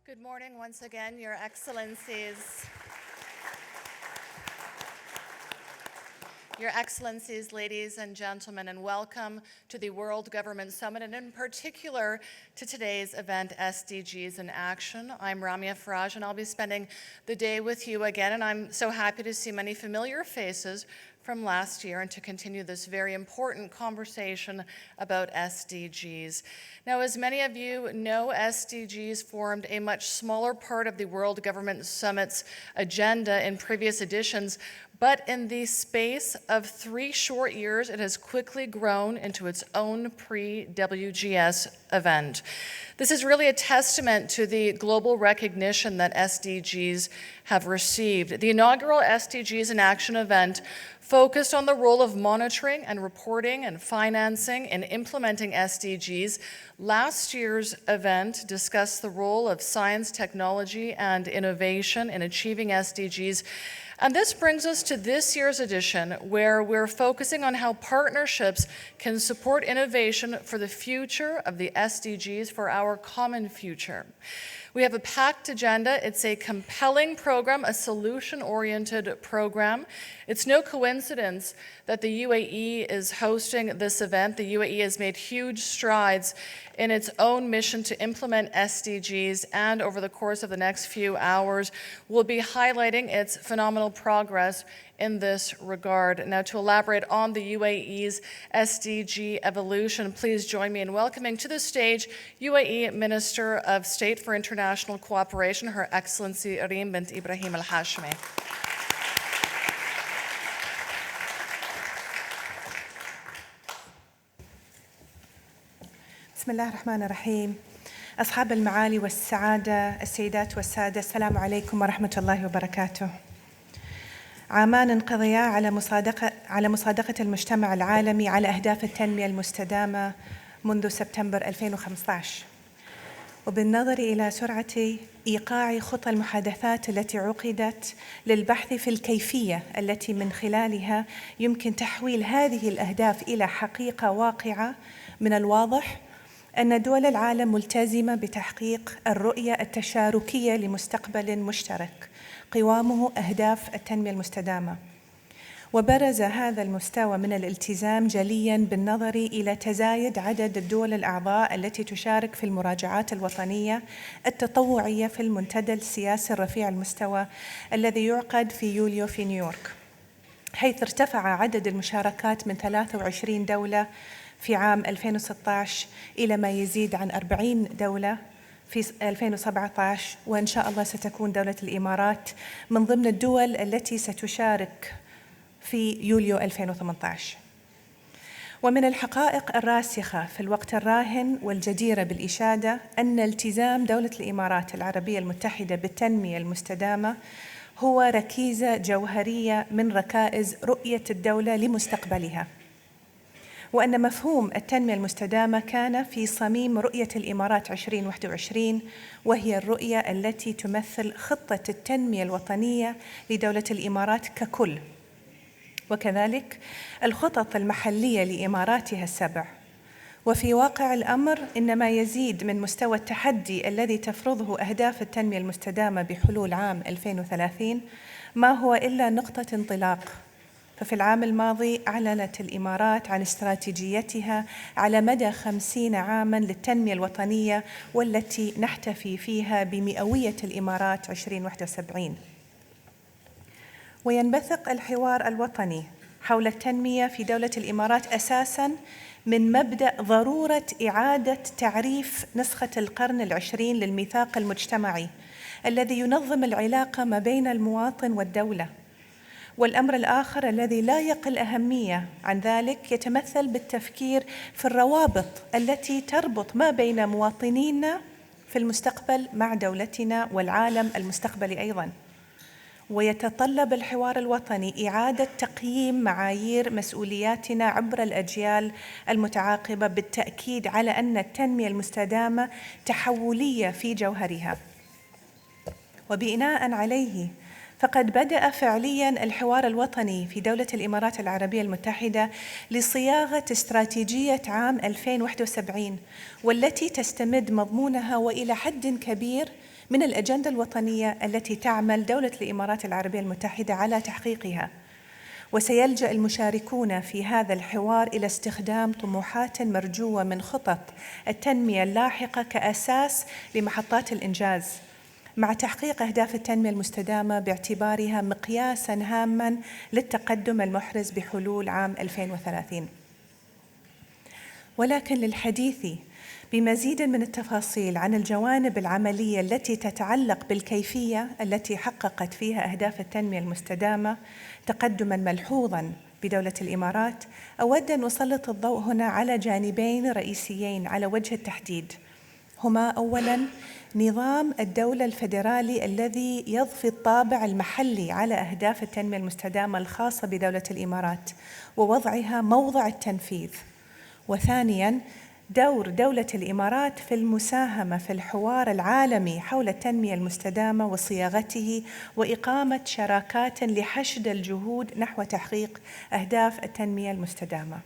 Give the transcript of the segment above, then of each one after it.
Good morning once again, Your Excellencies. Your Excellencies, ladies and gentlemen, and welcome to the World Government Summit, and in particular to today's event, SDGs in Action. I'm Ramia Faraj, and I'll be spending the day with you again, and I'm so happy to see many familiar faces from last year and to continue this very important conversation about SDGs. Now, as many of you know, SDGs formed a much smaller part of the World Government Summit's agenda in previous editions, but in the space of 3 short years, it has quickly grown into its own pre-WGS event. This is really a testament to the global recognition that SDGs have received. The inaugural SDGs in Action event focused on the role of monitoring and reporting and financing and implementing SDGs. Last year's event discussed the role of science, technology, and innovation in achieving SDGs. And this brings us to this year's edition, where we're focusing on how partnerships can support innovation for the future of the SDGs, for our common future. We have a packed agenda. It's a compelling program, a solution-oriented program. It's no coincidence that the UAE is hosting this event. The UAE has made huge strides in its own mission to implement SDGs, and over the course of the next few hours, we'll be highlighting its phenomenal progress in this regard. Now, to elaborate on the UAE's SDG evolution, please join me in welcoming to the stage UAE Minister of State for International Cooperation, Her Excellency Reem bint Ibrahim Al-Hashmi. بسم الله الرحمن الرحيم. أصحاب المعالي والسعادة، السيدات والسادة، السلام عليكم ورحمة الله وبركاته. عامان انقضيا على مصادقة المجتمع العالمي على أهداف التنمية المستدامة منذ سبتمبر 2015، وبالنظر إلى سرعة إيقاع خطى المحادثات التي عقدت للبحث في الكيفية التي من خلالها يمكن تحويل هذه الأهداف إلى حقيقة واقعة، من الواضح أن دول العالم ملتزمة بتحقيق الرؤية التشاركية لمستقبل مشترك قوامه أهداف التنمية المستدامة. وبرز هذا المستوى من الالتزام جلياً بالنظر إلى تزايد عدد الدول الأعضاء التي تشارك في المراجعات الوطنية التطوعية في المنتدى السياسي الرفيع المستوى الذي يعقد في يوليو في نيويورك، حيث ارتفع عدد المشاركات من 23 دولة في عام 2016 إلى ما يزيد عن 40 دولة في 2017، وإن شاء الله ستكون دولة الإمارات من ضمن الدول التي ستشارك في يوليو 2018. ومن الحقائق الراسخة في الوقت الراهن والجديرة بالإشادة أن التزام دولة الإمارات العربية المتحدة بالتنمية المستدامة هو ركيزة جوهرية من ركائز رؤية الدولة لمستقبلها، وأن مفهوم التنمية المستدامة كان في صميم رؤية الإمارات 2021، وهي الرؤية التي تمثل خطة التنمية الوطنية لدولة الإمارات ككل، وكذلك الخطط المحلية لإماراتها ال7. وفي واقع الأمر إن ما يزيد من مستوى التحدي الذي تفرضه أهداف التنمية المستدامة بحلول عام 2030 ما هو إلا نقطة انطلاق. ففي العام الماضي أعلنت الإمارات عن استراتيجيتها على مدى 50 عاماً للتنمية الوطنية، والتي نحتفي فيها بمئوية الإمارات 2071. وينبثق الحوار الوطني حول التنمية في دولة الإمارات أساساً من مبدأ ضرورة إعادة تعريف نسخة القرن العشرين للميثاق المجتمعي الذي ينظم العلاقة ما بين المواطن والدولة. والأمر الآخر الذي لا يقل أهمية عن ذلك يتمثل بالتفكير في الروابط التي تربط ما بين مواطنينا في المستقبل مع دولتنا والعالم المستقبلي أيضاً. ويتطلب الحوار الوطني إعادة تقييم معايير مسؤولياتنا عبر الأجيال المتعاقبة، بالتأكيد على أن التنمية المستدامة تحولية في جوهرها. وبناء عليه فقد بدأ فعلياً الحوار الوطني في دولة الإمارات العربية المتحدة لصياغة استراتيجية عام 2071، والتي تستمد مضمونها وإلى حد كبير من الأجندة الوطنية التي تعمل دولة الإمارات العربية المتحدة على تحقيقها. وسيلجأ المشاركون في هذا الحوار إلى استخدام طموحات مرجوة من خطط التنمية اللاحقة كأساس لمحطات الإنجاز، مع تحقيق أهداف التنمية المستدامة باعتبارها مقياساً هاماً للتقدم المحرز بحلول عام 2030. ولكن للحديث بمزيد من التفاصيل عن الجوانب العملية التي تتعلق بالكيفية التي حققت فيها أهداف التنمية المستدامة تقدماً ملحوظاً بدولة الإمارات، أود أن أسلط الضوء هنا على جانبين رئيسيين على وجه التحديد، هما أولاً نظام الدولة الفيدرالي الذي يضفي الطابع المحلي على أهداف التنمية المستدامة الخاصة بدولة الإمارات ووضعها موضع التنفيذ. وثانياً دور دولة الإمارات في المساهمة في الحوار العالمي حول التنمية المستدامة وصياغته وإقامة شراكات لحشد الجهود نحو تحقيق أهداف التنمية المستدامة.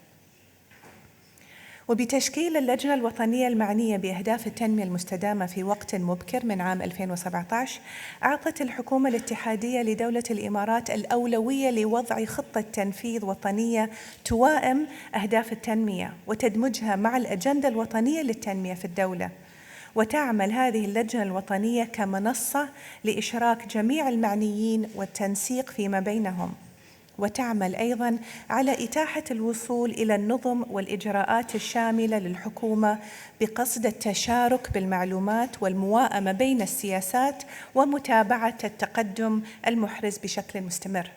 وبتشكيل اللجنة الوطنية المعنية بأهداف التنمية المستدامة في وقت مبكر من عام 2017، أعطت الحكومة الاتحادية لدولة الإمارات الأولوية لوضع خطة تنفيذ وطنية توائم أهداف التنمية وتدمجها مع الأجندة الوطنية للتنمية في الدولة. وتعمل هذه اللجنة الوطنية كمنصة لإشراك جميع المعنيين والتنسيق فيما بينهم، وتعمل أيضاً على إتاحة الوصول إلى النظم والإجراءات الشاملة للحكومة بقصد التشارك بالمعلومات والمواءمة بين السياسات ومتابعة التقدم المحرز بشكل مستمر.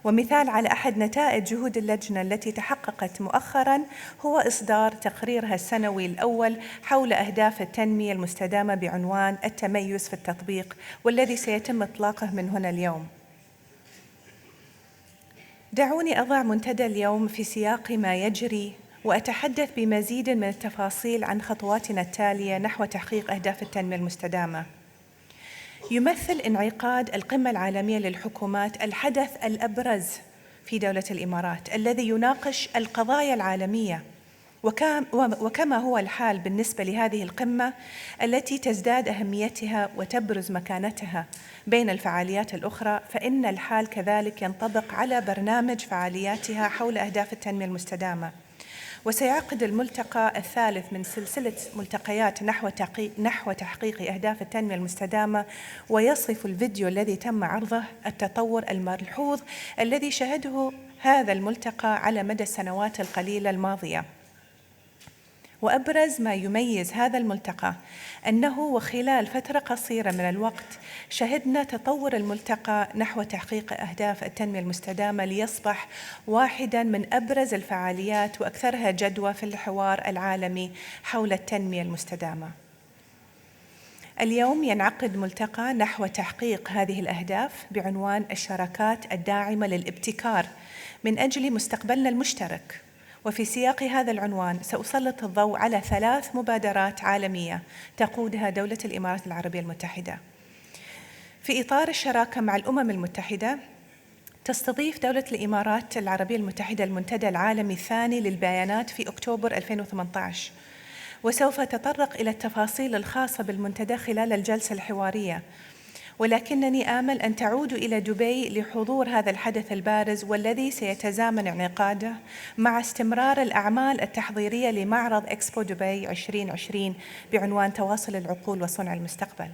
ومثال على أحد نتائج جهود اللجنة التي تحققت مؤخراً هو إصدار تقريرها السنوي الأول حول أهداف التنمية المستدامة بعنوان التميز في التطبيق، والذي سيتم إطلاقه من هنا اليوم. دعوني أضع منتدى اليوم في سياق ما يجري وأتحدث بمزيد من التفاصيل عن خطواتنا التالية نحو تحقيق أهداف التنمية المستدامة. يمثل انعقاد القمة العالمية للحكومات الحدث الأبرز في دولة الإمارات الذي يناقش القضايا العالمية، وكما هو الحال بالنسبة لهذه القمة التي تزداد أهميتها وتبرز مكانتها بين الفعاليات الأخرى، فإن الحال كذلك ينطبق على برنامج فعالياتها حول أهداف التنمية المستدامة. وسيعقد الملتقى الثالث من سلسلة ملتقيات نحو تحقيق أهداف التنمية المستدامة، ويصف الفيديو الذي تم عرضه التطور الملحوظ الذي شهده هذا الملتقى على مدى السنوات القليلة الماضية. وأبرز ما يميز هذا الملتقى أنه وخلال فترة قصيرة من الوقت شهدنا تطور الملتقى نحو تحقيق أهداف التنمية المستدامة ليصبح واحداً من أبرز الفعاليات وأكثرها جدوى في الحوار العالمي حول التنمية المستدامة. اليوم ينعقد ملتقى نحو تحقيق هذه الأهداف بعنوان الشراكات الداعمة للابتكار من أجل مستقبلنا المشترك. وفي سياق هذا العنوان سأسلط الضوء على 3 مبادرات عالمية تقودها دولة الإمارات العربية المتحدة. في إطار الشراكة مع الأمم المتحدة، تستضيف دولة الإمارات العربية المتحدة المنتدى العالمي الثاني للبيانات في أكتوبر 2018، وسوف تطرق إلى التفاصيل الخاصة بالمنتدى خلال الجلسة الحوارية. ولكنني آمل أن تعودوا إلى دبي لحضور هذا الحدث البارز والذي سيتزامن انعقاده مع استمرار الأعمال التحضيرية لمعرض إكسبو دبي 2020 بعنوان تواصل العقول وصنع المستقبل.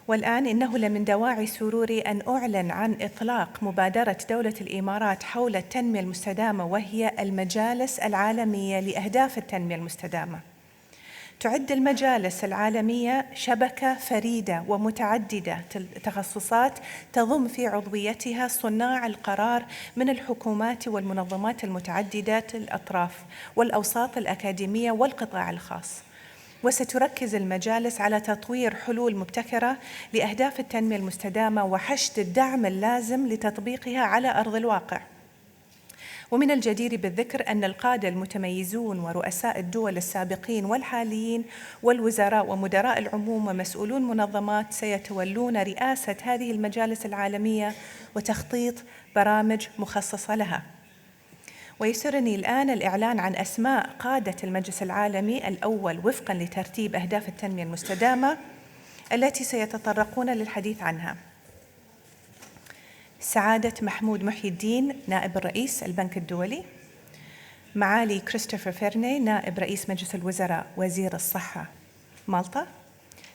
والآن إنه لمن دواعي سروري أن أعلن عن إطلاق مبادرة دولة الإمارات حول التنمية المستدامة، وهي المجالس العالمية لأهداف التنمية المستدامة. تعد المجالس العالمية شبكة فريدة ومتعددة التخصصات تضم في عضويتها صناع القرار من الحكومات والمنظمات المتعددة الأطراف والأوساط الأكاديمية والقطاع الخاص. وستركز المجالس على تطوير حلول مبتكرة لأهداف التنمية المستدامة وحشد الدعم اللازم لتطبيقها على أرض الواقع. ومن الجدير بالذكر أن القادة المتميزون ورؤساء الدول السابقين والحاليين والوزراء ومدراء العموم ومسؤولون منظمات سيتولون رئاسة هذه المجالس العالمية وتخطيط برامج مخصصة لها. ويسرني الآن الإعلان عن أسماء قادة المجلس العالمي الأول وفقاً لترتيب أهداف التنمية المستدامة التي سيتطرقون للحديث عنها. سعادة محمود محي الدين نائب الرئيس البنك الدولي، معالي كريستوفر فيرني نائب رئيس مجلس الوزراء وزير الصحة مالطا،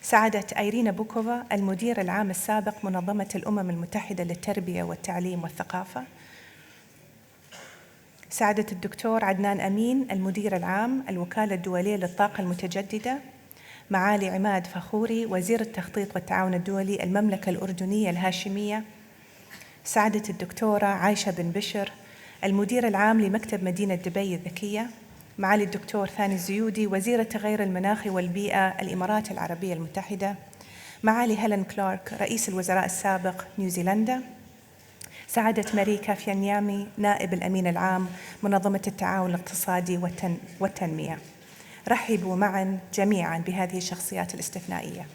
سعادة أيرينا بوكوفا المدير العام السابق منظمة الأمم المتحدة للتربية والتعليم والثقافة، سعادة الدكتور عدنان أمين المدير العام الوكالة الدولية للطاقة المتجددة، معالي عماد فخوري وزير التخطيط والتعاون الدولي المملكة الأردنية الهاشمية، سعادة الدكتورة عايشة بن بشر المدير العام لمكتب مدينة دبي الذكية، معالي الدكتور ثاني الزيودي وزير التغير المناخي والبيئة الإمارات العربية المتحدة، معالي هيلين كلارك رئيس الوزراء السابق نيوزيلندا، سعادة ماري كافيانيامي نائب الأمين العام منظمة التعاون الاقتصادي والتنمية. رحبوا معا جميعا بهذه الشخصيات الاستثنائية.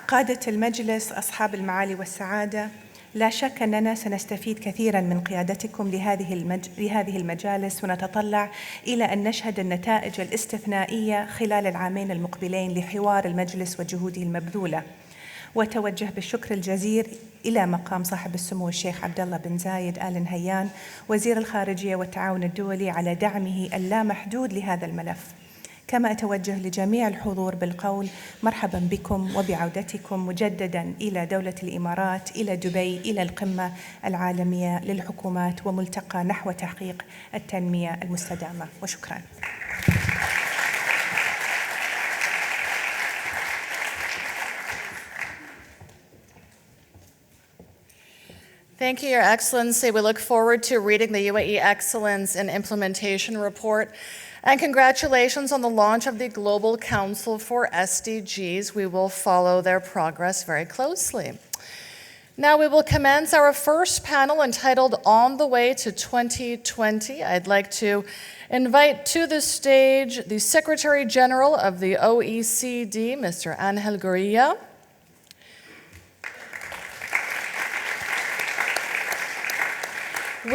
قادة المجلس، أصحاب المعالي والسعادة، لا شك أننا سنستفيد كثيراً من قيادتكم لهذه المجالس، ونتطلع إلى أن نشهد النتائج الاستثنائية خلال العامين المقبلين لحوار المجلس وجهوده المبذولة. وتوجه بالشكر الجزيل إلى مقام صاحب السمو الشيخ عبد الله بن زايد آل نهيان وزير الخارجية والتعاون الدولي على دعمه اللامحدود لهذا الملف. كما أتوجه لجميع الحضور بالقول مرحبا بكم وبعودتكم مجددا إلى دولة الإمارات، إلى دبي، إلى القمة العالمية للحكومات وملتقى نحو تحقيق التنمية المستدامة. وشكرا. Thank you, Your Excellency. We look forward to reading the UAE Excellence in Implementation Report. And congratulations on the launch of the Global Council for SDGs. We will follow their progress very closely. Now we will commence our first panel entitled On the Way to 2020. I'd like to invite to the stage the Secretary General of the OECD, Mr. Angel Gurria.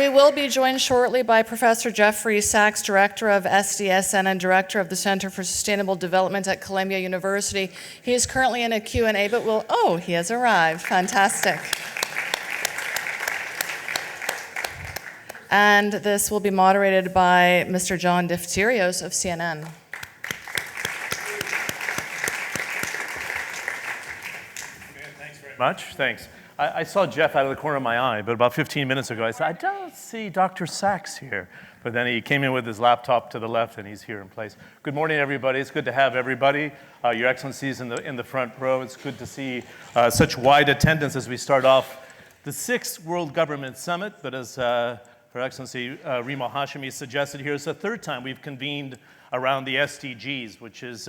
We will be joined shortly by Professor Jeffrey Sachs, Director of SDSN and Director of the Center for Sustainable Development at Columbia University. He is currently in a Q&A, but he has arrived. Fantastic. And this will be moderated by Mr. John Defterios of CNN. Thanks very much. Thanks. I saw Jeff out of the corner of my eye, but about 15 minutes ago I said, I don't see Dr. Sachs here. But then he came in with his laptop to the left and he's here in place. Good morning, everybody. It's good to have everybody. Your Excellencies in the front row. It's good to see such wide attendance as we start off the 6th World Government Summit. But as Her Excellency Rima Hashemi suggested here, it's the 3rd time we've convened around the SDGs, which is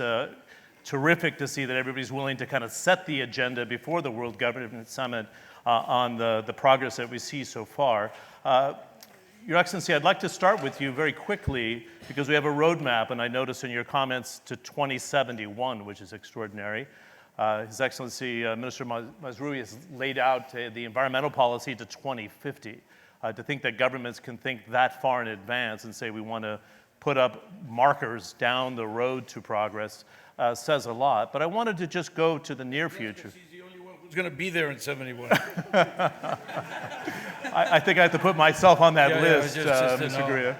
terrific to see that everybody's willing to kind of set the agenda before the World Government Summit on the progress that we see so far. Your Excellency, I'd like to start with you very quickly because we have a roadmap, and I noticed in your comments to 2071, which is extraordinary. His Excellency Minister Mazrui has laid out the environmental policy to 2050. To think that governments can think that far in advance and say we want to put up markers down the road to progress says a lot. But I wanted to just go to the near future. He's the only one who's going to be there in 71. I think I have to put myself on that list, just Mr. Gurria.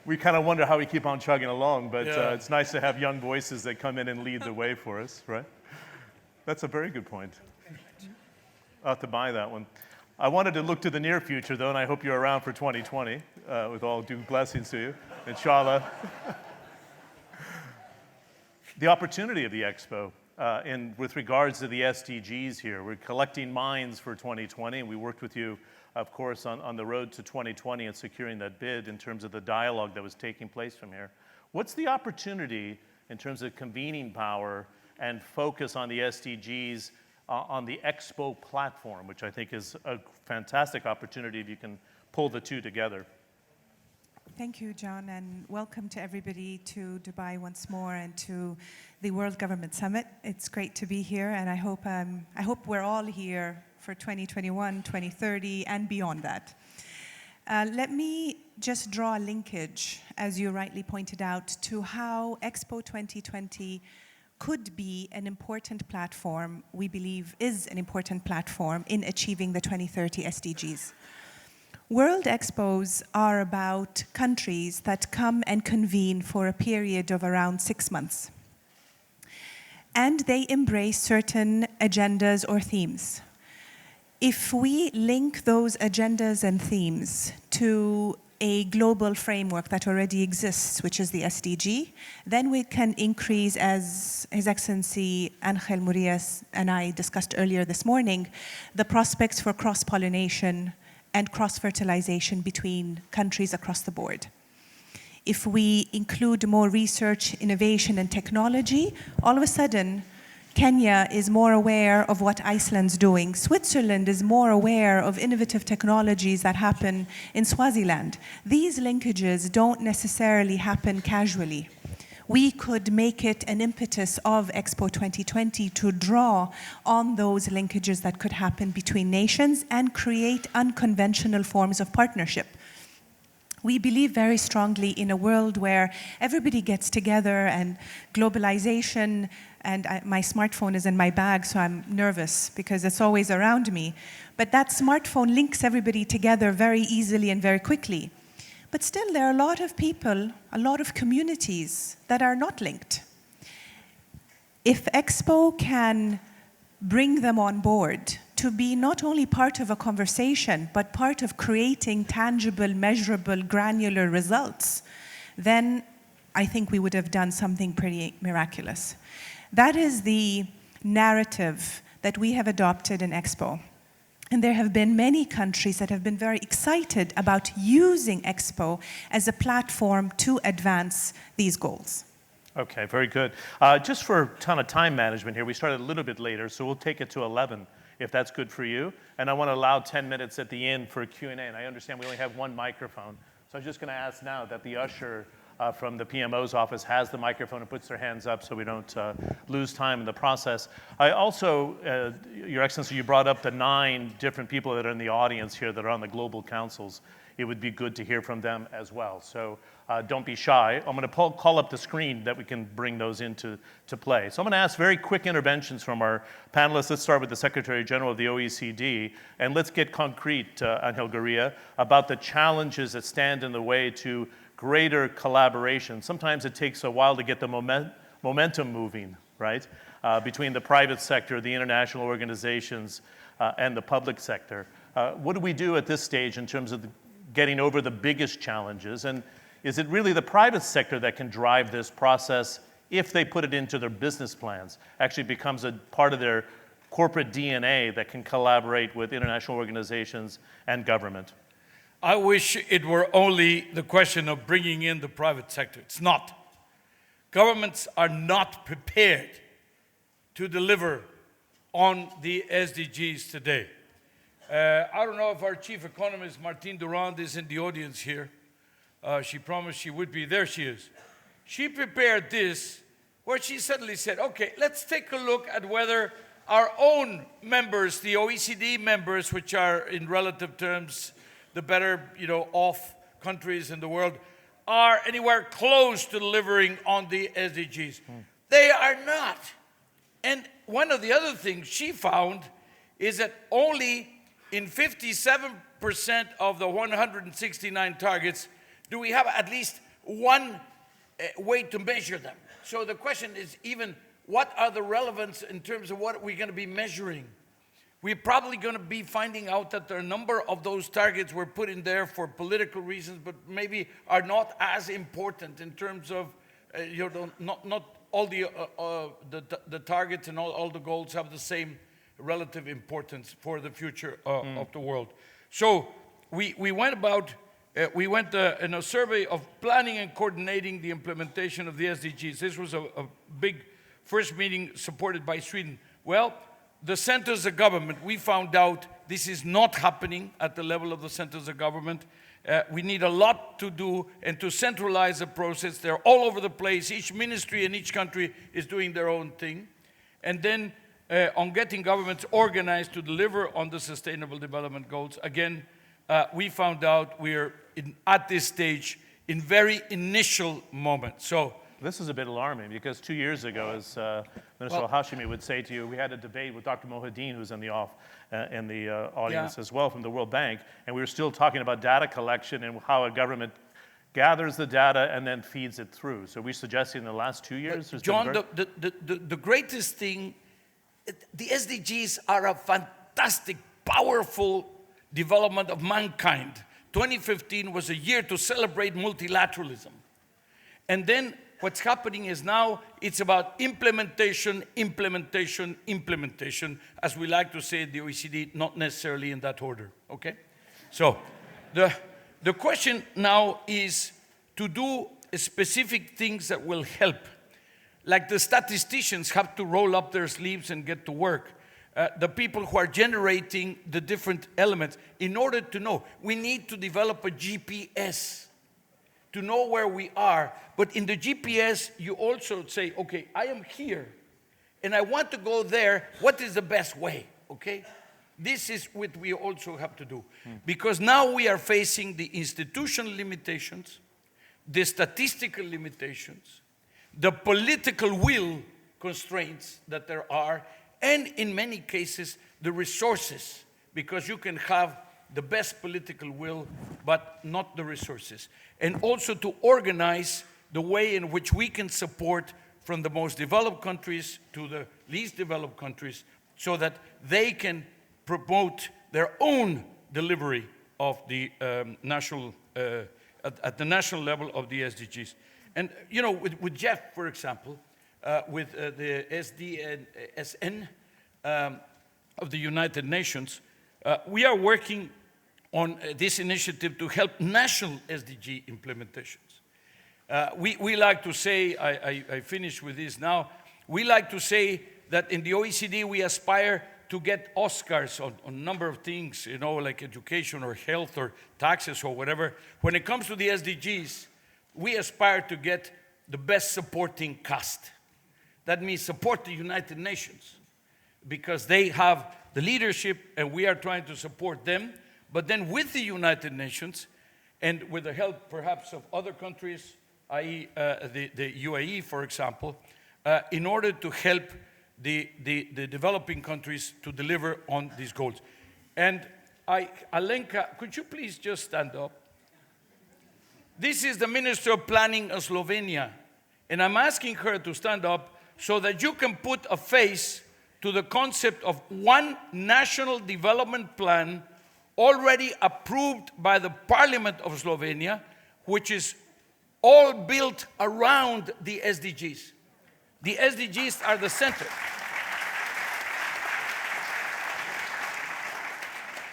We kind of wonder how we keep on chugging along, but it's nice to have young voices that come in and lead the way for us, right? That's a very good point. I'll have to buy that one. I wanted to look to the near future, though, and I hope you're around for 2020, with all due blessings to you, inshallah. The opportunity of the Expo, with regards to the SDGs here. We're collecting minds for 2020, and we worked with you, of course, on the road to 2020 and securing that bid in terms of the dialogue that was taking place from here. What's the opportunity in terms of convening power and focus on the SDGs on the Expo platform, which I think is a fantastic opportunity if you can pull the two together? Thank you, John, and welcome to everybody to Dubai once more and to the World Government Summit. It's great to be here, and I hope we're all here for 2021, 2030, and beyond that. Let me just draw a linkage, as you rightly pointed out, to how Expo 2020 could be an important platform, we believe is an important platform in achieving the 2030 SDGs. World Expos are about countries that come and convene for a period of around 6 months. And they embrace certain agendas or themes. If we link those agendas and themes to a global framework that already exists, which is the SDG, then we can increase, as His Excellency Angel Murias and I discussed earlier this morning, the prospects for cross-pollination and cross-fertilization between countries across the board. If we include more research, innovation, and technology, all of a sudden, Kenya is more aware of what Iceland's doing. Switzerland is more aware of innovative technologies that happen in Swaziland. These linkages don't necessarily happen casually. We could make it an impetus of Expo 2020 to draw on those linkages that could happen between nations and create unconventional forms of partnership. We believe very strongly in a world where everybody gets together and globalization, and my smartphone is in my bag, so I'm nervous because it's always around me. But that smartphone links everybody together very easily and very quickly. But still, there are a lot of people, a lot of communities that are not linked. If Expo can bring them on board to be not only part of a conversation, but part of creating tangible, measurable, granular results, then I think we would have done something pretty miraculous. That is the narrative that we have adopted in Expo. And there have been many countries that have been very excited about using Expo as a platform to advance these goals. Okay, very good. Just for a ton of time management here, we started a little bit later, so we'll take it to 11, if that's good for you. And I want to allow 10 minutes at the end for a Q&A, and I understand we only have one microphone. So I'm just going to ask now that the usher from the PMO's office has the microphone and puts their hands up so we don't lose time in the process. I also, Your Excellency, you brought up the 9 different people that are in the audience here that are on the global councils. It would be good to hear from them as well. So don't be shy. I'm going to call up the screen that we can bring those into play. So I'm going to ask very quick interventions from our panelists. Let's start with the Secretary General of the OECD, and let's get concrete, Angel Gurria, about the challenges that stand in the way to greater collaboration. Sometimes it takes a while to get the momentum moving, right? Between the private sector, the international organizations, and the public sector. What do we do at this stage in terms of getting over the biggest challenges? And is it really the private sector that can drive this process if they put it into their business plans? Actually becomes a part of their corporate DNA that can collaborate with international organizations and government. I wish it were only the question of bringing in the private sector. It's not. Governments are not prepared to deliver on the SDGs today. I don't know if our chief economist, Martine Durand, is in the audience here. She promised she would be. There she is. She prepared this where she suddenly said, okay, let's take a look at whether our own members, the OECD members, which are in relative terms the better, off countries in the world, are anywhere close to delivering on the SDGs. They are not. And one of the other things she found is that only in 57% of the 169 targets do we have at least one way to measure them. So the question is even, what are the relevance in terms of what we're going to be measuring? We're probably going to be finding out that there are a number of those targets were put in there for political reasons, but maybe are not as important in terms of, not all the targets and all the goals have the same relative importance for the future of the world. So we went in a survey of planning and coordinating the implementation of the SDGs. This was a big first meeting supported by Sweden. Well, the centers of government, we found out this is not happening at the level of the centers of government. We need a lot to do and to centralize the process. They're all over the place. Each ministry in each country is doing their own thing. And then on getting governments organized to deliver on the Sustainable Development Goals, again, we found out we're at this stage in very initial moments. So this is a bit alarming because 2 years ago, as Minister Al-Hashimi would say to you, we had a debate with Dr. Mohideen, who's in the audience as well from the World Bank, and we were still talking about data collection and how a government gathers the data and then feeds it through. So we're suggesting in the last 2 years, John, the greatest thing, the SDGs are a fantastic, powerful development of mankind. 2015 was a year to celebrate multilateralism. And then what's happening is now it's about implementation, implementation, implementation, as we like to say at the OECD, not necessarily in that order, okay? So the question now is to do specific things that will help. Like the statisticians have to roll up their sleeves and get to work. The people who are generating the different elements, in order to know, we need to develop a GPS to know where we are. But in the GPS, you also say, okay, I am here, and I want to go there. What is the best way, okay? This is what we also have to do. Because now we are facing the institutional limitations, the statistical limitations, the political will constraints that there are, and in many cases, the resources, because you can have the best political will, but not the resources. And also to organize the way in which we can support from the most developed countries to the least developed countries so that they can promote their own delivery of the at the national level of the SDGs. And you know, with Jeff, for example, with the SDN of the United Nations, we are working on this initiative to help national SDG implementations. We like to say, I finish with this now, we like to say that in the OECD we aspire to get Oscars on a number of things, you know, like education or health or taxes or whatever. When it comes to the SDGs, we aspire to get the best supporting cast. That means support the United Nations, because they have the leadership and we are trying to support them. But then with the United Nations and with the help perhaps of other countries, i.e. the UAE, for example, in order to help the developing countries to deliver on these goals. And Alenka, could you please just stand up? This is the Minister of Planning of Slovenia, and I'm asking her to stand up so that you can put a face to the concept of one national development plan already approved by the Parliament of Slovenia, which is all built around the SDGs. The SDGs are the center.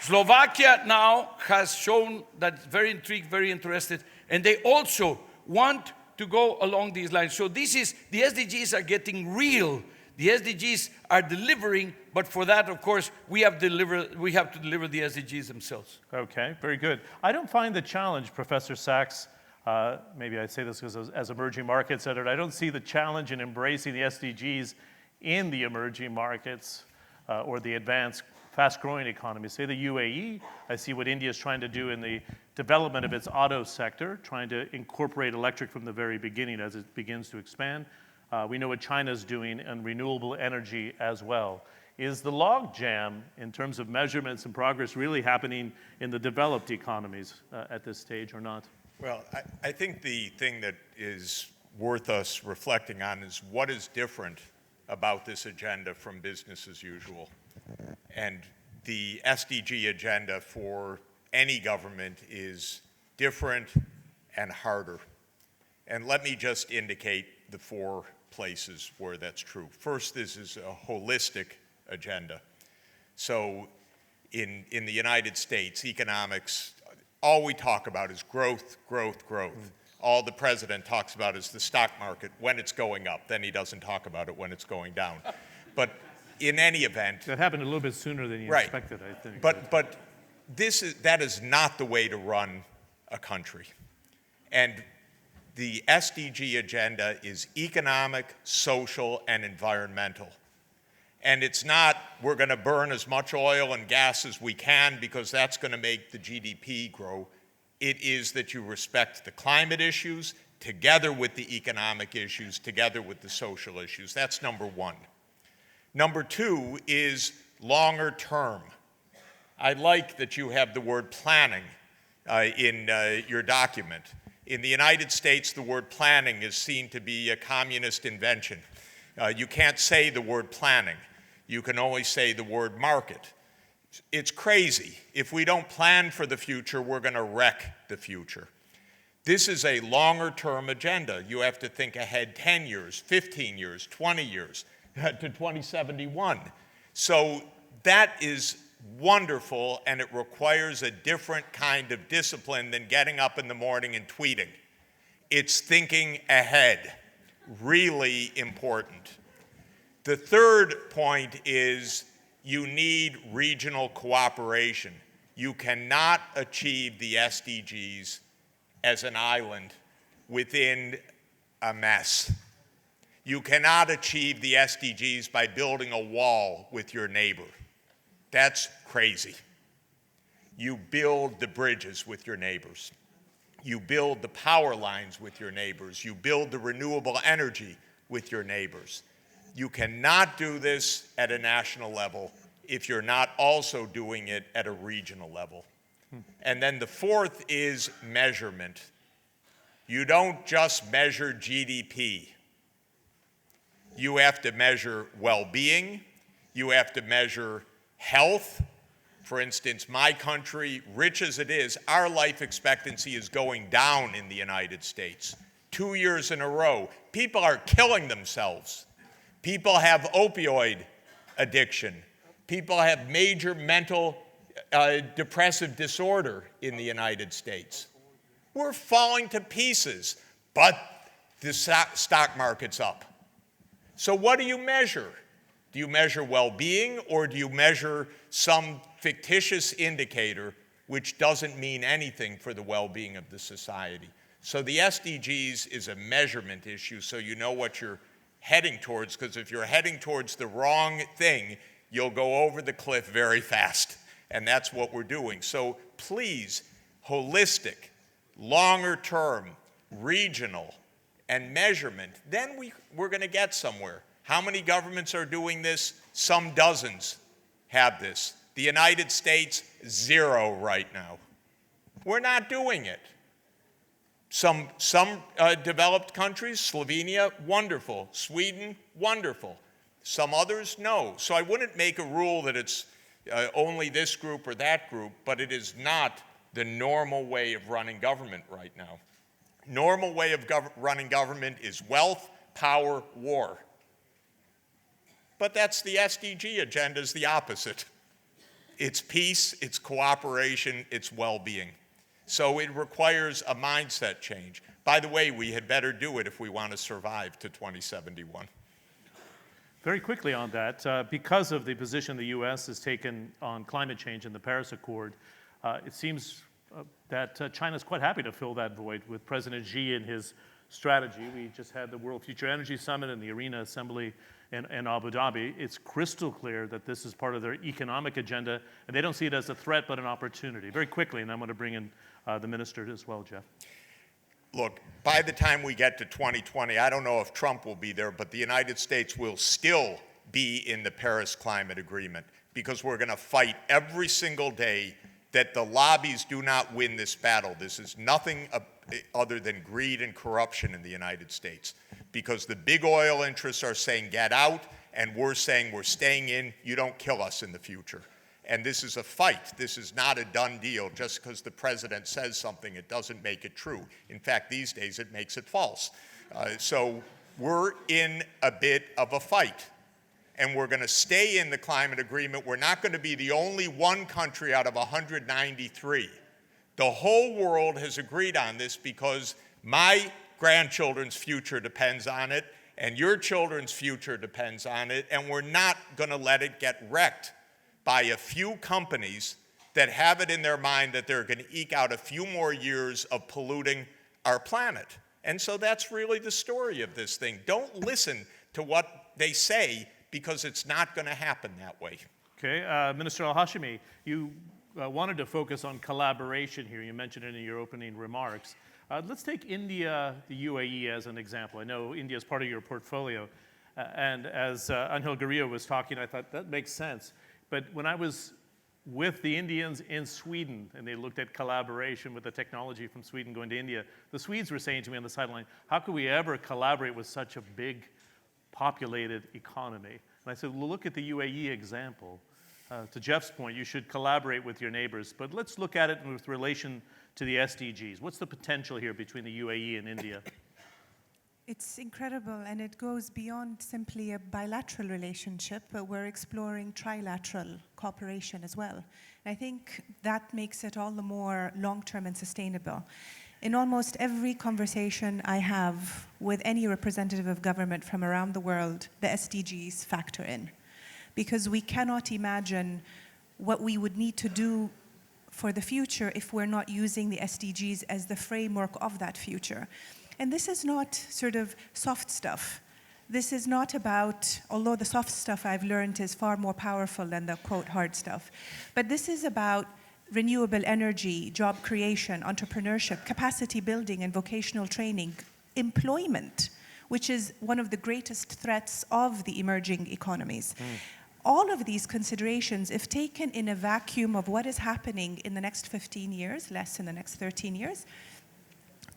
Slovakia now has shown that it's very intrigued, very interested, and they also want to go along these lines. So this is, the SDGs are getting real. The SDGs are delivering, but for that, of course, we have to deliver the SDGs themselves. Okay, very good. I don't find the challenge, Professor Sachs, maybe I say this because as emerging markets editor, I don't see the challenge in embracing the SDGs in the emerging markets or the advanced, fast-growing economies. Say the UAE, I see what India is trying to do in the development of its auto sector, trying to incorporate electric from the very beginning as it begins to expand. We know what China's doing in renewable energy as well. Is the log jam in terms of measurements and progress really happening in the developed economies at this stage or not? Well, I think the thing that is worth us reflecting on is what is different about this agenda from business as usual. And the SDG agenda for any government is different and harder. And let me just indicate the 4 places where that's true. First, this is a holistic agenda. So in the United States, economics, all we talk about is growth, growth, growth. All the president talks about is the stock market when it's going up. Then he doesn't talk about it when it's going down. But in any event... That happened a little bit sooner than you expected, I think. But that is not the way to run a country. And the SDG agenda is economic, social, and environmental. And it's not, we're going to burn as much oil and gas as we can because that's going to make the GDP grow. It is that you respect the climate issues together with the economic issues, together with the social issues. That's number one. Number two is longer term. I like that you have the word planning in your document. In the United States, the word planning is seen to be a communist invention. You can't say the word planning. You can only say the word market. It's crazy. If we don't plan for the future, we're going to wreck the future. This is a longer-term agenda. You have to think ahead 10 years, 15 years, 20 years, to 2071. So that is wonderful, and it requires a different kind of discipline than getting up in the morning and tweeting. It's thinking ahead, really important. The third point is you need regional cooperation. You cannot achieve the SDGs as an island within a mess. You cannot achieve the SDGs by building a wall with your neighbor. That's crazy. You build the bridges with your neighbors. You build the power lines with your neighbors. You build the renewable energy with your neighbors. You cannot do this at a national level if you're not also doing it at a regional level. And then the fourth is measurement. You don't just measure GDP. You have to measure well-being. You have to measure health. For instance, my country, rich as it is, our life expectancy is going down in the United States. 2 years in a row. People are killing themselves. People have opioid addiction. People have major mental depressive disorder in the United States. We're falling to pieces, but the stock market's up. So what do you measure? Do you measure well-being, or do you measure some fictitious indicator which doesn't mean anything for the well-being of the society? So the SDGs is a measurement issue, so you know what you're heading towards, because if you're heading towards the wrong thing, you'll go over the cliff very fast. And that's what we're doing. So please, holistic, longer term, regional, and measurement, then we're going to get somewhere. How many governments are doing this? Some dozens have this. The United States, 0 right now. We're not doing it. Some developed countries, Slovenia, wonderful. Sweden, wonderful. Some others, no. So I wouldn't make a rule that it's only this group or that group, but it is not the normal way of running government right now. Normal way of running government is wealth, power, war. But that's the SDG agenda is the opposite. It's peace, it's cooperation, it's well-being. So it requires a mindset change. By the way, we had better do it if we want to survive to 2071. Very quickly on that, because of the position the U.S. has taken on climate change in the Paris Accord, it seems that China's quite happy to fill that void with President Xi and his strategy. We just had the World Future Energy Summit and the Arena Assembly in Abu Dhabi. It's crystal clear that this is part of their economic agenda, and they don't see it as a threat but an opportunity. Very quickly, and I'm going to bring in the minister as well, Jeff. Look, by the time we get to 2020, I don't know if Trump will be there, but the United States will still be in the Paris Climate Agreement because we're going to fight every single day that the lobbies do not win this battle. This is nothing other than greed and corruption in the United States because the big oil interests are saying get out, and we're saying we're staying in. You don't kill us in the future. And this is a fight. This is not a done deal. Just because the president says something, it doesn't make it true. In fact, these days it makes it false. So we're in a bit of a fight. And we're going to stay in the climate agreement. We're not going to be the only one country out of 193. The whole world has agreed on this because my grandchildren's future depends on it, and your children's future depends on it, and we're not going to let it get wrecked by a few companies that have it in their mind that they're going to eke out a few more years of polluting our planet. And so that's really the story of this thing. Don't listen to what they say, because it's not going to happen that way. Okay, Minister Al-Hashimi, you wanted to focus on collaboration here. You mentioned it in your opening remarks. Let's take India, the UAE, as an example. I know India is part of your portfolio. And as Angel Gurria was talking, I thought that makes sense. But when I was with the Indians in Sweden, and they looked at collaboration with the technology from Sweden going to India, the Swedes were saying to me on the sideline, how could we ever collaborate with such a big, populated economy? And I said, well, look at the UAE example. To Jeff's point, you should collaborate with your neighbors, but let's look at it with relation to the SDGs. What's the potential here between the UAE and India? It's incredible, and it goes beyond simply a bilateral relationship, but we're exploring trilateral cooperation as well. And I think that makes it all the more long-term and sustainable. In almost every conversation I have with any representative of government from around the world, the SDGs factor in. Because we cannot imagine what we would need to do for the future if we're not using the SDGs as the framework of that future. And this is not sort of soft stuff. This is not about, although the soft stuff I've learned is far more powerful than the quote hard stuff, but this is about renewable energy, job creation, entrepreneurship, capacity building and vocational training, employment, which is one of the greatest threats of the emerging economies. All of these considerations, if taken in a vacuum of what is happening in the next 15 years, less in the next 13 years,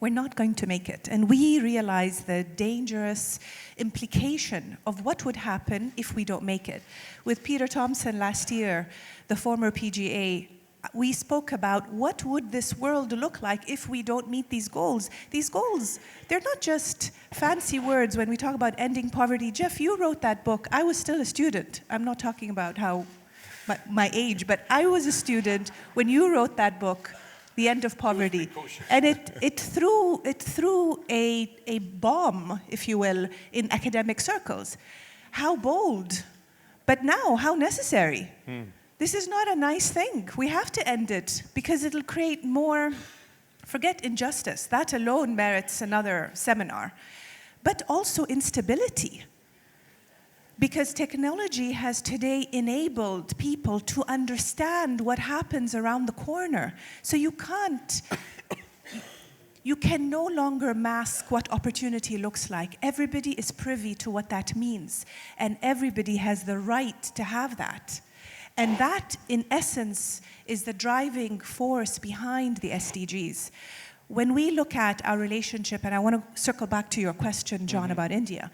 we're not going to make it. And we realize the dangerous implication of what would happen if we don't make it. With Peter Thompson last year, the former PGA, we spoke about what would this world look like if we don't meet these goals. These goals, they're not just fancy words when we talk about ending poverty. Jeff, you wrote that book. I was still a student. I'm not talking about how my age, but I was a student when you wrote that book, The End of Poverty. And it threw a bomb, if you will, in academic circles. How bold, but now how necessary. This is not a nice thing. We have to end it because it'll create more, forget injustice. That alone merits another seminar. But also instability. Because technology has today enabled people to understand what happens around the corner. So you can no longer mask what opportunity looks like. Everybody is privy to what that means. And everybody has the right to have that. And that, in essence, is the driving force behind the SDGs. When we look at our relationship, and I want to circle back to your question, John, about India,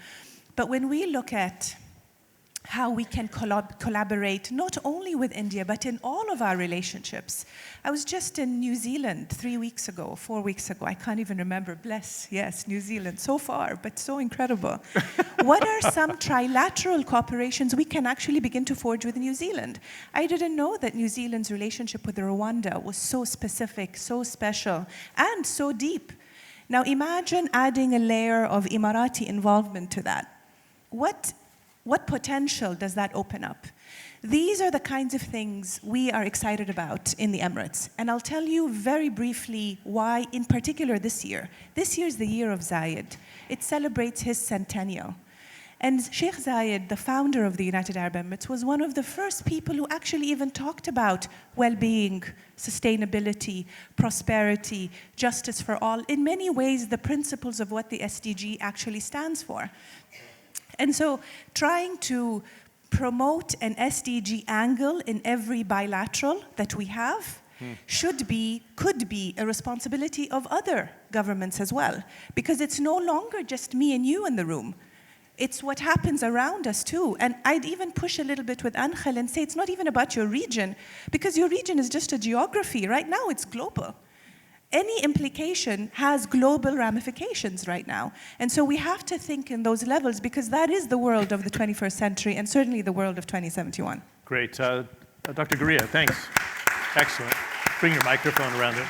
but when we look at how we can collaborate not only with India, but in all of our relationships. I was just in New Zealand 3 weeks ago, 4 weeks ago, I can't even remember, bless, yes, New Zealand, so far, but so incredible. What are some trilateral cooperations we can actually begin to forge with New Zealand? I didn't know that New Zealand's relationship with Rwanda was so specific, so special, and so deep. Now imagine adding a layer of Emirati involvement to that. What potential does that open up? These are the kinds of things we are excited about in the Emirates. And I'll tell you very briefly why, in particular this year. This year is the year of Zayed. It celebrates his centennial. And Sheikh Zayed, the founder of the United Arab Emirates, was one of the first people who actually even talked about well-being, sustainability, prosperity, justice for all. In many ways, the principles of what the SDG actually stands for. And so trying to promote an SDG angle in every bilateral that we have could be a responsibility of other governments as well. Because it's no longer just me and you in the room. It's what happens around us too. And I'd even push a little bit with Angel and say it's not even about your region, because your region is just a geography. Right now it's global. Any implication has global ramifications right now. And so we have to think in those levels because that is the world of the 21st century and certainly the world of 2071. Great. Dr. Gurria, thanks. Excellent. Bring your microphone around it.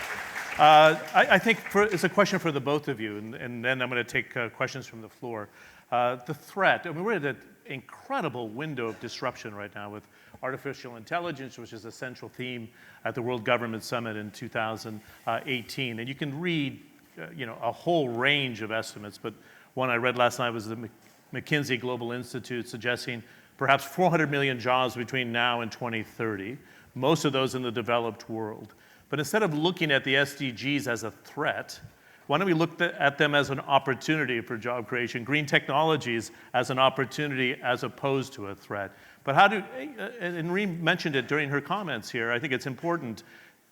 I think it's a question for the both of you, and then I'm going to take questions from the floor. The threat, I mean, we're at an incredible window of disruption right now with artificial intelligence, which is a central theme at the World Government Summit in 2018. And you can read a whole range of estimates, but one I read last night was the McKinsey Global Institute suggesting perhaps 400 million jobs between now and 2030, most of those in the developed world. But instead of looking at the SDGs as a threat, why don't we look at them as an opportunity for job creation, green technologies as an opportunity as opposed to a threat? But and Reem mentioned it during her comments here, I think it's important.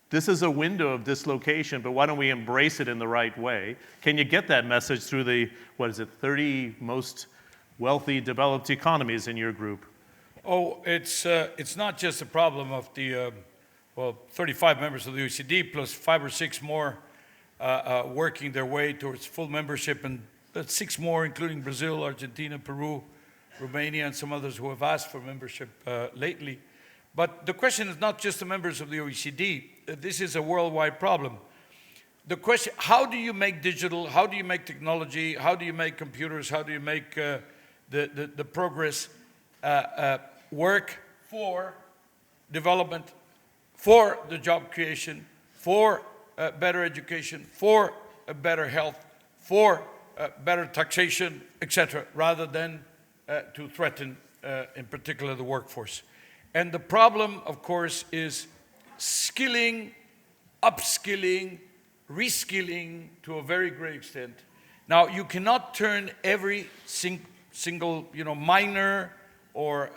This is a window of dislocation, but why don't we embrace it in the right way? Can you get that message through the, 30 most wealthy developed economies in your group? Oh, it's not just a problem of the 35 members of the OECD plus 5 or 6 more working their way towards full membership, and 6 more, including Brazil, Argentina, Peru, Romania, and some others who have asked for membership lately. But the question is not just the members of the OECD. This is a worldwide problem. The question, how do you make digital, how do you make technology, how do you make computers, how do you make the progress work for development, for the job creation, for better education, for better health, for better taxation, etc., rather than to threaten, in particular, the workforce. And the problem, of course, is skilling, upskilling, reskilling to a very great extent. Now, you cannot turn every single miner or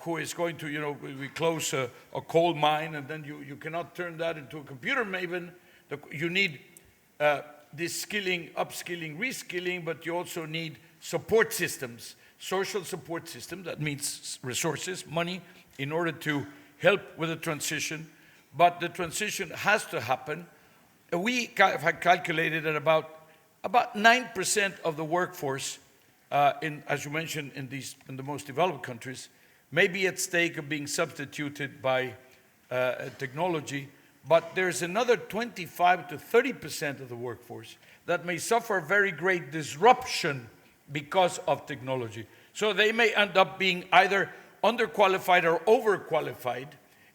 who is going to, we close a coal mine, and then you cannot turn that into a computer maven. You need this skilling, upskilling, reskilling, but you also need support systems, social support systems. That means resources, money, in order to help with the transition. But the transition has to happen. We have calculated that about 9% of the workforce, as you mentioned, in the most developed countries, may be at stake of being substituted by technology. But there's another 25 to 30% of the workforce that may suffer very great disruption because of technology. So they may end up being either underqualified or overqualified,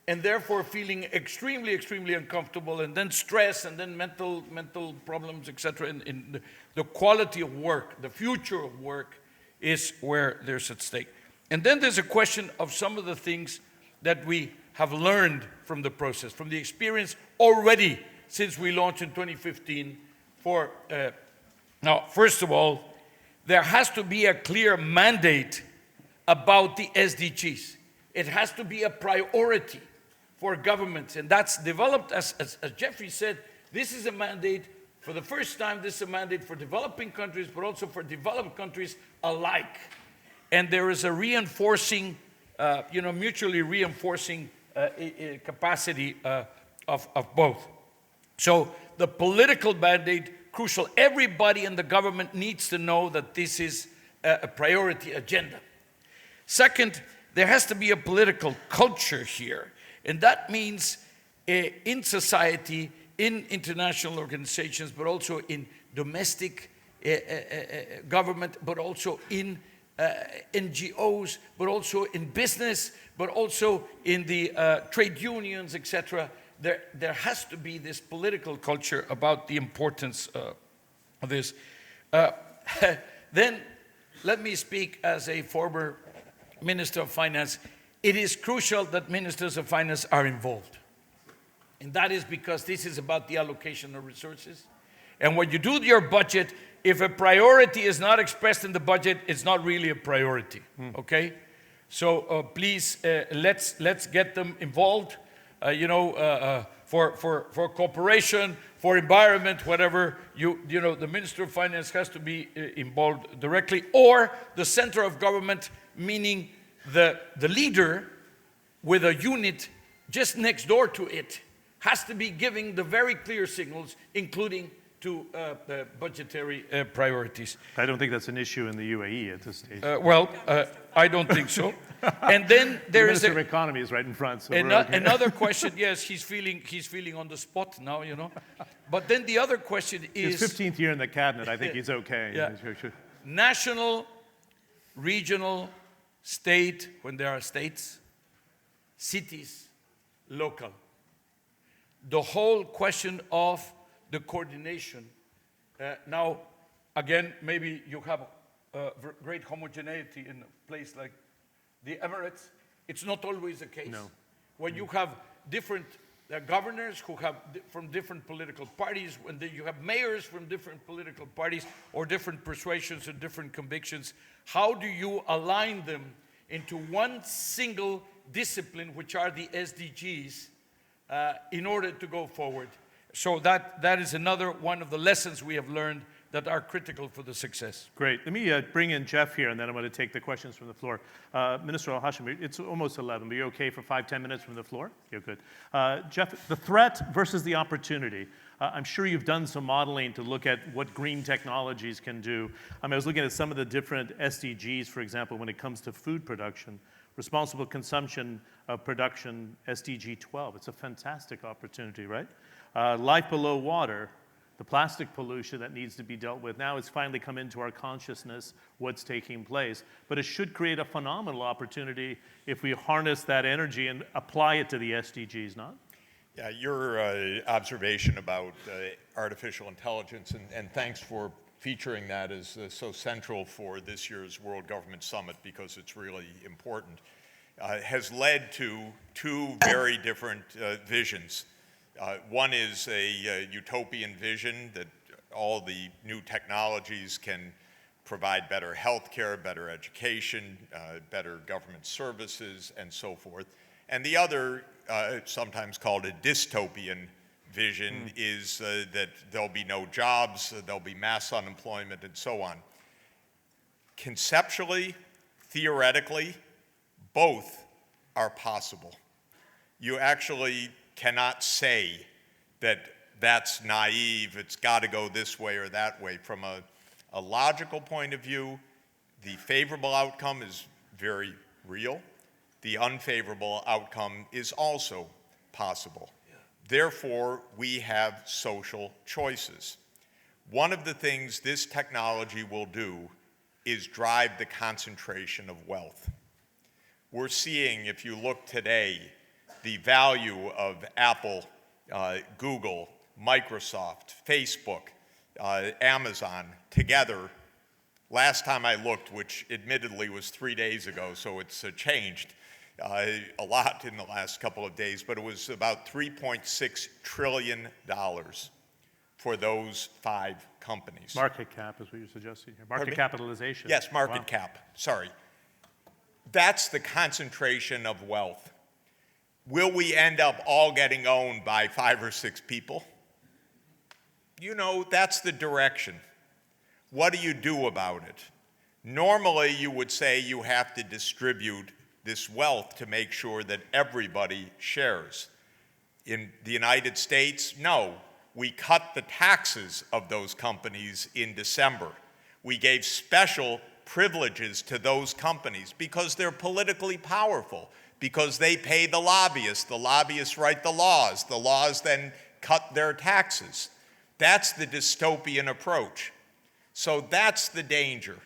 and therefore feeling extremely, extremely uncomfortable, and then stress, and then mental problems, etc. In the quality of work, the future of work is where there's at stake. And then there's a question of some of the things that we have learned from the process, from the experience already since we launched in 2015. Now, first of all, there has to be a clear mandate about the SDGs. It has to be a priority for governments, and that's developed, as Jeffrey said, this is a mandate, for the first time, this is a mandate for developing countries, but also for developed countries alike. And there is a reinforcing, mutually reinforcing capacity of both. So the political mandate, crucial. Everybody in the government needs to know that this is a priority agenda. Second, there has to be a political culture here. And that means in society, in international organizations, but also in domestic government, but also in NGOs, but also in business, but also in the trade unions, etc. There has to be this political culture about the importance of this. Then let me speak as a former Minister of Finance. It is crucial that ministers of finance are involved. And that is because this is about the allocation of resources. And when you do your budget, if a priority is not expressed in the budget, it's not really a priority, okay? So please, let's get them involved, for cooperation, for environment, whatever, the Minister of Finance has to be involved directly, or the center of government, meaning the leader with a unit just next door to it, has to be giving the very clear signals, including to budgetary priorities. I don't think that's an issue in the UAE at this stage. I don't think so. And then there is Minister of Economy is right in front. So another question. Yes, he's feeling on the spot now, But then the other question is his 15th year in the cabinet. I think he's okay. Yeah. National, regional, state, when there are states, cities, local. The whole question of the coordination. Now, again, maybe you have great homogeneity in a place like the Emirates. It's not always the case. No. When you have different governors who have from different political parties, when you have mayors from different political parties or different persuasions and different convictions, how do you align them into one single discipline, which are the SDGs, in order to go forward? So that is another one of the lessons we have learned that are critical for the success. Great. Let me bring in Jeff here, and then I'm going to take the questions from the floor. Minister Al-Hashim, it's almost 11. Are you okay for 5-10 minutes from the floor? You're good. Jeff, the threat versus the opportunity. I'm sure you've done some modeling to look at what green technologies can do. I was looking at some of the different SDGs, for example, when it comes to food production. Responsible consumption of production, SDG 12. It's a fantastic opportunity, right? Life below water, the plastic pollution that needs to be dealt with. Now it's finally come into our consciousness what's taking place. But it should create a phenomenal opportunity if we harness that energy and apply it to the SDGs, not? Yeah, your observation about artificial intelligence, and thanks for featuring that as so central for this year's World Government Summit, because it's really important, has led to two very different visions. One is a utopian vision that all the new technologies can provide better healthcare, better education, better government services, and so forth. And the other, sometimes called a dystopian vision, is that there'll be no jobs, there'll be mass unemployment, and so on. Conceptually, theoretically, both are possible. You actually cannot say that that's naive, it's got to go this way or that way. From a logical point of view, the favorable outcome is very real. The unfavorable outcome is also possible. Therefore, we have social choices. One of the things this technology will do is drive the concentration of wealth. We're seeing, if you look today, the value of Apple, Google, Microsoft, Facebook, Amazon together. Last time I looked, which admittedly was 3 days ago, so it's changed a lot in the last couple of days, but it was about $3.6 trillion for those 5 companies. Market cap is what you're suggesting here. Market capitalization. Yes, market cap, sorry. That's the concentration of wealth. Will we end up all getting owned by 5 or 6 people? You know, that's the direction. What do you do about it? Normally, you would say you have to distribute this wealth to make sure that everybody shares. In the United States, no. We cut the taxes of those companies in December. We gave special privileges to those companies because they're politically powerful, because they pay the lobbyists write the laws then cut their taxes. That's the dystopian approach. So that's the danger,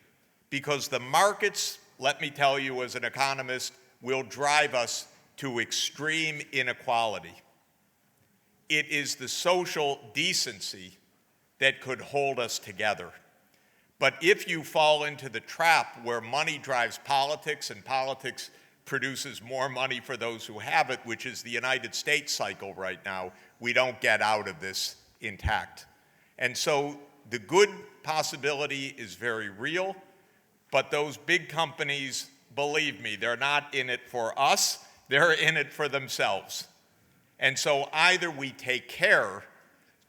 because the markets, let me tell you as an economist, will drive us to extreme inequality. It is the social decency that could hold us together. But if you fall into the trap where money drives politics and politics produces more money for those who have it, which is the United States cycle right now, we don't get out of this intact. And so the good possibility is very real, but those big companies, believe me, they're not in it for us, they're in it for themselves. And so either we take care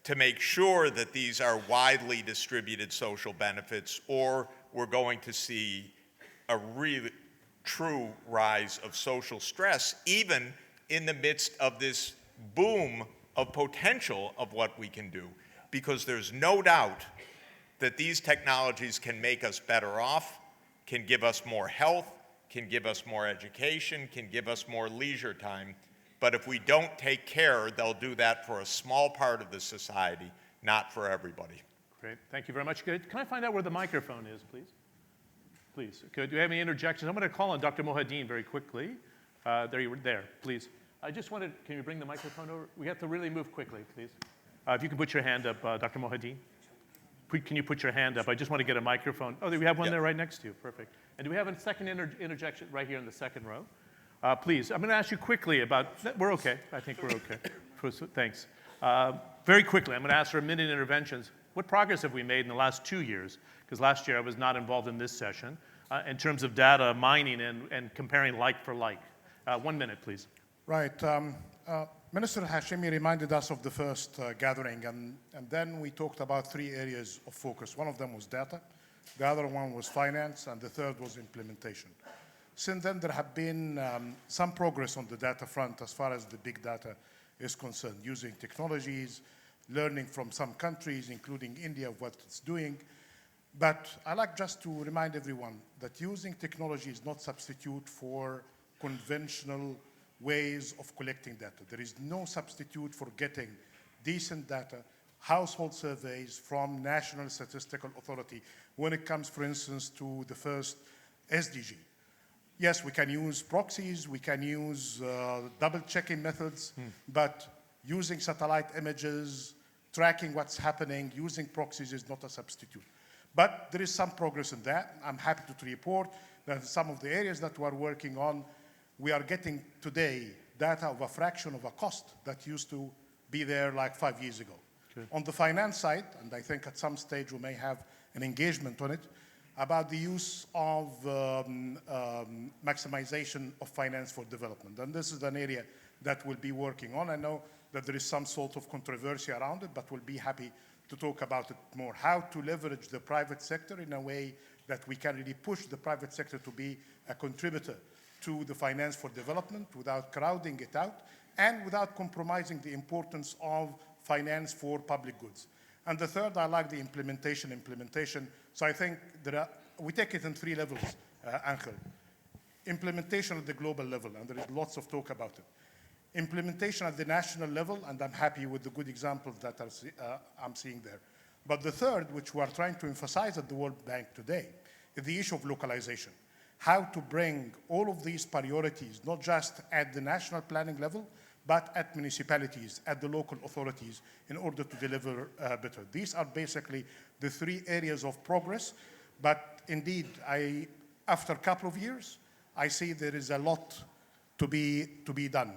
to make sure that these are widely distributed social benefits, or we're going to see a really true rise of social stress, even in the midst of this boom of potential of what we can do. Because there's no doubt that these technologies can make us better off, can give us more health, can give us more education, can give us more leisure time. But if we don't take care, they'll do that for a small part of the society, not for everybody. Great. Thank you very much. Good. Can I find out where the microphone is, please? Please. Good. Do you have any interjections? I'm going to call on Dr. Mohadeen very quickly. There, please. I just wanted, can you bring the microphone over? We have to really move quickly, please. If you can put your hand up, Dr. Mohadeen. Can you put your hand up? I just want to get a microphone. Oh, we have one there right next to you. Perfect. And do we have a second interjection right here in the second row? Please, I'm going to ask you quickly about, we're okay. I think we're okay. Thanks. Very quickly, I'm going to ask for a minute interventions. What progress have we made in the last 2 years? Because last year I was not involved in this session in terms of data mining and comparing like for like. 1 minute, please. Right. Minister Hashemi reminded us of the first gathering, and then we talked about 3 areas of focus. One of them was data, the other one was finance, and the third was implementation. Since then, there have been some progress on the data front as far as the big data is concerned, using technologies, learning from some countries, including India, what it's doing. But I like just to remind everyone that using technology is not substitute for conventional ways of collecting data. There is no substitute for getting decent data, household surveys from National Statistical Authority when it comes, for instance, to the first SDG. Yes, we can use proxies, we can use double-checking methods, but using satellite images, tracking what's happening, using proxies is not a substitute. But there is some progress in that. I'm happy to report that some of the areas that we're working on, we are getting today data of a fraction of a cost that used to be there like 5 years ago. Okay. On the finance side, and I think at some stage we may have an engagement on it, about the use of maximization of finance for development. And this is an area that we'll be working on. I know that there is some sort of controversy around it, but we'll be happy to talk about it more. How to leverage the private sector in a way that we can really push the private sector to be a contributor to the finance for development without crowding it out and without compromising the importance of finance for public goods. And the third, I like the implementation. So I think we take it in 3 levels, Angel. Implementation at the global level, and there is lots of talk about it. Implementation at the national level, and I'm happy with the good examples that I'm seeing there. But the third, which we are trying to emphasize at the World Bank today, is the issue of localization. How to bring all of these priorities, not just at the national planning level, but at municipalities, at the local authorities, in order to deliver better. These are basically the 3 areas of progress. But indeed, after a couple of years, I see there is a lot to be done.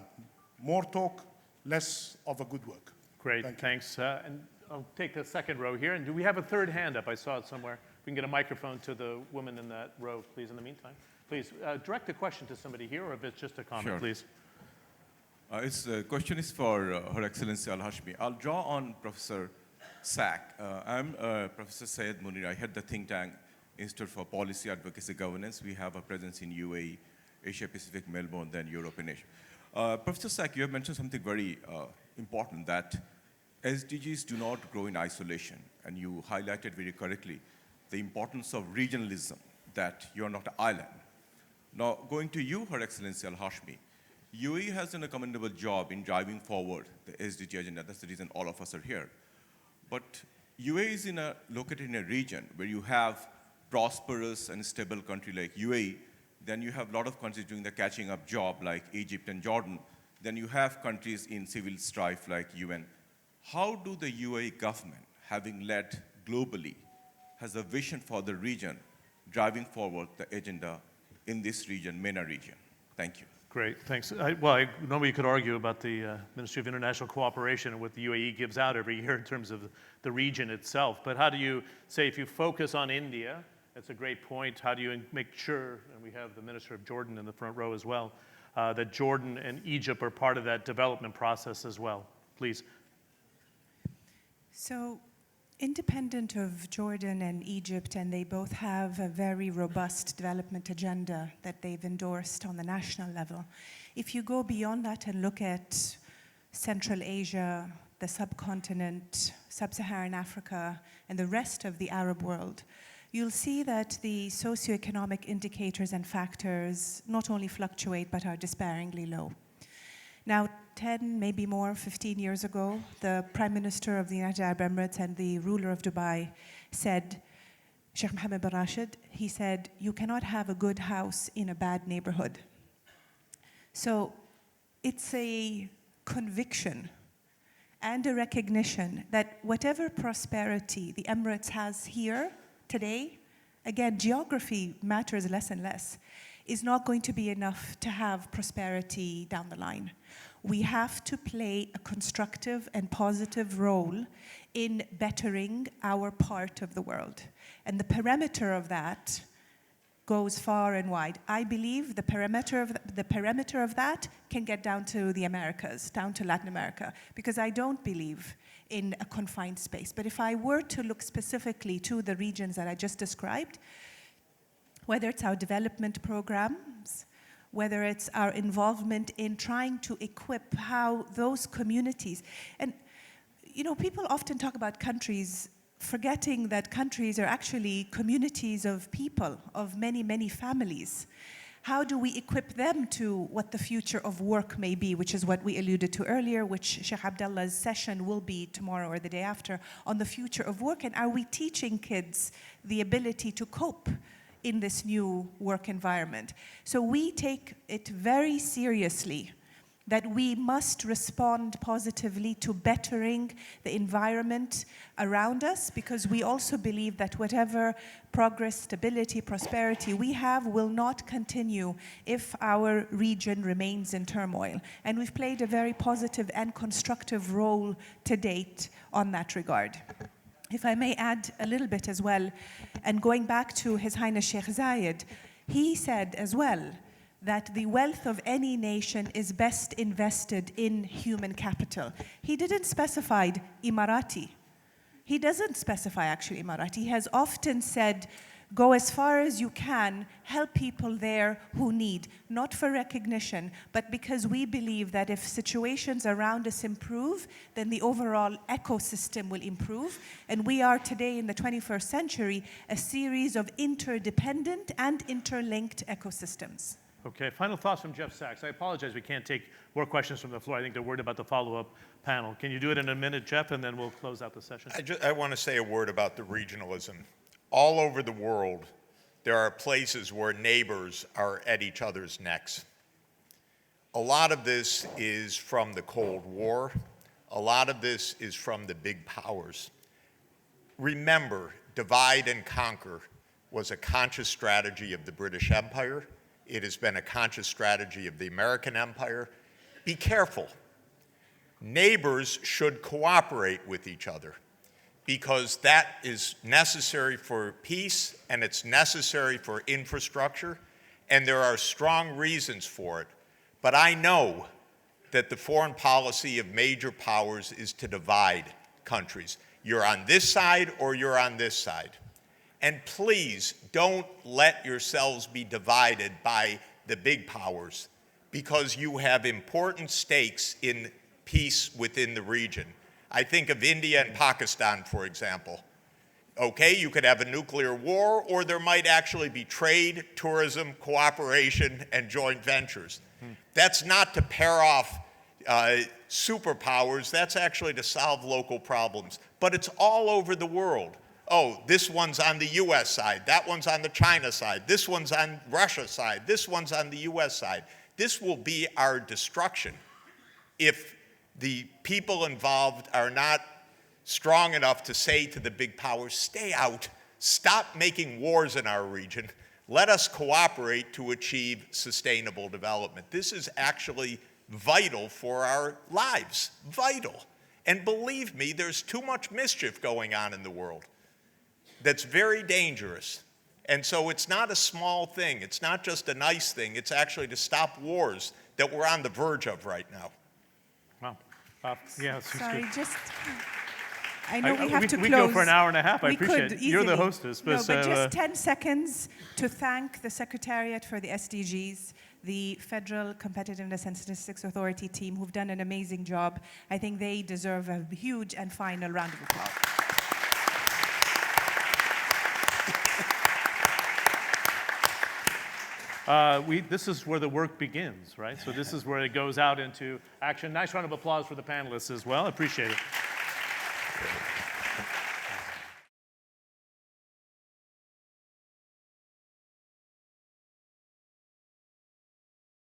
More talk, less of a good work. Great, thanks. And I'll take the second row here. And do we have a third hand up? I saw it somewhere. We can get a microphone to the woman in that row, please, in the meantime. Please, direct the question to somebody here, or if it's just a comment, please. The question is for Her Excellency Al-Hashmi. I'll draw on Professor Sachs. I'm Professor Syed Munir. I head the think tank Institute for Policy Advocacy Governance. We have a presence in UAE, Asia Pacific, Melbourne, then Europe and Asia. Professor Sachs, you have mentioned something very important, that SDGs do not grow in isolation. And you highlighted very correctly the importance of regionalism, that you're not an island. Now, going to you, Her Excellency Al-Hashmi, UAE has done a commendable job in driving forward the SDG agenda. That's the reason all of us are here. But UAE is located in a region where you have prosperous and stable country like UAE. Then you have a lot of countries doing the catching up job like Egypt and Jordan. Then you have countries in civil strife like UN. How do the UAE government, having led globally, has a vision for the region, driving forward the agenda in this region, MENA region? Thank you. Great, thanks. Nobody could argue about the Ministry of International Cooperation and what the UAE gives out every year in terms of the region itself. But how do you say, if you focus on India, that's a great point, how do you make sure, and we have the Minister of Jordan in the front row as well, that Jordan and Egypt are part of that development process as well? Please. So, independent of Jordan and Egypt, and they both have a very robust development agenda that they've endorsed on the national level. If you go beyond that and look at Central Asia, the subcontinent, Sub-Saharan Africa, and the rest of the Arab world, you'll see that the socioeconomic indicators and factors not only fluctuate, but are despairingly low. Now, 10, maybe more, 15 years ago, the Prime Minister of the United Arab Emirates and the ruler of Dubai said, Sheikh Mohammed bin Rashid, he said, you cannot have a good house in a bad neighborhood. So it's a conviction and a recognition that whatever prosperity the Emirates has here today, again, geography matters less and less, is not going to be enough to have prosperity down the line. We have to play a constructive and positive role in bettering our part of the world. And the perimeter of that goes far and wide. I believe the perimeter of that can get down to the Americas, down to Latin America, because I don't believe in a confined space. But if I were to look specifically to the regions that I just described, whether it's our development programs, whether it's our involvement in trying to equip how those communities, and you know, people often talk about countries, forgetting that countries are actually communities of people, of many, many families. How do we equip them to what the future of work may be, which is what we alluded to earlier, which Sheikh Abdullah's session will be tomorrow or the day after, on the future of work, and are we teaching kids the ability to cope in this new work environment? So we take it very seriously that we must respond positively to bettering the environment around us, because we also believe that whatever progress, stability, prosperity we have will not continue if our region remains in turmoil. And we've played a very positive and constructive role to date on that regard. If I may add a little bit as well, and going back to His Highness Sheikh Zayed, he said as well that the wealth of any nation is best invested in human capital. He didn't specify Emirati. He doesn't specify actually Emirati. He has often said, go as far as you can, help people there who need, not for recognition, but because we believe that if situations around us improve, then the overall ecosystem will improve. And we are today in the 21st century, a series of interdependent and interlinked ecosystems. Okay, final thoughts from Jeff Sachs. I apologize, we can't take more questions from the floor. I think they're worried about the follow-up panel. Can you do it in a minute, Jeff, and then we'll close out the session? I want to say a word about the regionalism. All over the world, there are places where neighbors are at each other's necks. A lot of this is from the Cold War. A lot of this is from the big powers. Remember, divide and conquer was a conscious strategy of the British Empire. It has been a conscious strategy of the American Empire. Be careful. Neighbors should cooperate with each other, because that is necessary for peace and it's necessary for infrastructure, and there are strong reasons for it. But I know that the foreign policy of major powers is to divide countries. You're on this side or you're on this side. And please don't let yourselves be divided by the big powers, because you have important stakes in peace within the region. I think of India and Pakistan, for example. Okay, you could have a nuclear war, or there might actually be trade, tourism, cooperation, and joint ventures. That's not to pair off superpowers. That's actually to solve local problems. But it's all over the world. Oh, this one's on the US side, that one's on the China side, this one's on Russia side, this one's on the US side. This will be our destruction if the people involved are not strong enough to say to the big powers, stay out, stop making wars in our region, let us cooperate to achieve sustainable development. This is actually vital for our lives, vital. And believe me, there's too much mischief going on in the world that's very dangerous. And so it's not a small thing. It's not just a nice thing. It's actually to stop wars that we're on the verge of right now. Wow. Yeah, Sorry, I know we have to close. We go for an hour and a half. I appreciate it. Easily. You're the hostess. But just 10 seconds to thank the Secretariat for the SDGs, the Federal Competitiveness and Statistics Authority team, who've done an amazing job. I think they deserve a huge and final round of applause. This is where the work begins, right? So this is where it goes out into action. Nice round of applause for the panelists as well. Appreciate it.